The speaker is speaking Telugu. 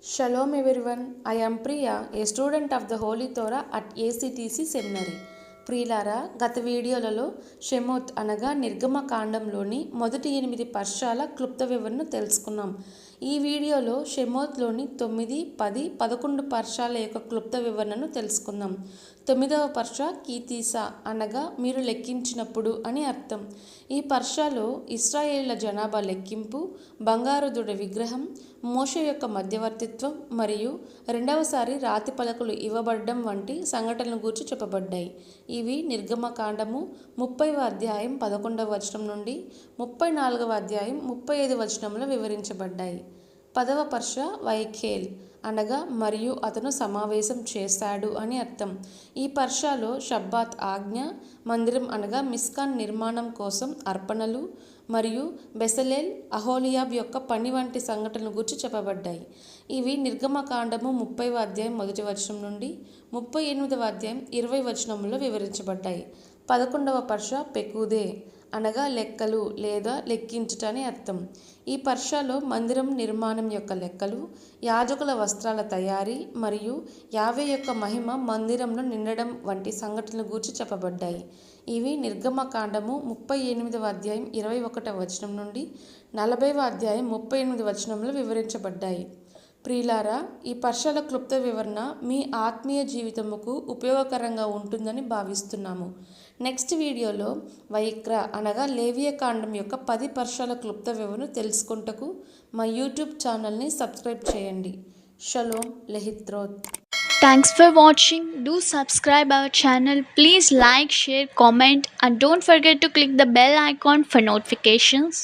Shalom everyone, I am Priya, a student of the Holy Torah at ACTC Seminary. ప్రియులారా, గత వీడియోలలో షెమోత్ అనగా నిర్గమకాండంలోని మొదటి 8 పర్షాల క్లుప్త వివరణను తెలుసుకున్నాం. ఈ వీడియోలో షెమోత్లోని 9, 10, 11 పర్షాల యొక్క క్లుప్త వివరణను తెలుసుకుందాం. 9వ పర్ష కీతీసా అనగా మీరు లెక్కించినప్పుడు అని అర్థం. ఈ పర్షాలో ఇశ్రాయేళ్ల జనాభా లెక్కింపు, బంగారు దుడ విగ్రహం, మోషే యొక్క మధ్యవర్తిత్వం మరియు రెండవసారి రాతి పలకలు ఇవ్వబడడం వంటి సంఘటనల గురించి చెప్పబడ్డాయి. ఇవి నిర్గమకాండము 30వ అధ్యాయం 11వ వచనం నుండి 34వ అధ్యాయం 35వ వచనంలో వివరించబడ్డాయి. 10వ పర్ష వైఖేల్ అనగా మరియు అతను సమావేశం చేశాడు అని అర్థం. ఈ పర్షాలో షబ్బాత్ ఆజ్ఞ, మందిరం అనగా మిస్కాన్ నిర్మాణం కోసం అర్పణలు మరియు బెసలేల్, అహోలియాబ్ యొక్క పని వంటి సంఘటనల గురించి చెప్పబడ్డాయి. ఇవి నిర్గమకాండము 30వ అధ్యాయం 1వ వచనం నుండి 38వ అధ్యాయం 20వ వచనంలో వివరించబడ్డాయి. 11వ పర్ష పెకూదే అనగా లెక్కలు లేదా లెక్కించుట అని అర్థం. ఈ పర్షాలో మందిరం నిర్మాణం యొక్క లెక్కలు, యాజకుల వస్త్రాల తయారీ మరియు యావే యొక్క మహిమ మందిరంలో నిండడం వంటి సంఘటనల గురించి చెప్పబడ్డాయి. ఇవి నిర్గమకాండము 38వ అధ్యాయం 21వ వచనం నుండి 40వ అధ్యాయం 38వ వచనంలో వివరించబడ్డాయి. ప్రియులారా, ఈ పర్షాల క్లుప్త వివరణ మీ ఆత్మీయ జీవితముకు ఉపయోగకరంగా ఉంటుందని భావిస్తున్నాము. నెక్స్ట్ వీడియోలో వైక్ర అనగా లేవియ కాండం యొక్క 10 పర్షాల క్లుప్త వివరణ తెలుసుకుంటకు మా యూట్యూబ్ ఛానల్ని సబ్స్క్రైబ్ చేయండి. Shalom లెహిత్రోత్. Thanks for watching. Do subscribe our channel. Please like, share, comment and don't forget to click the bell icon for notifications.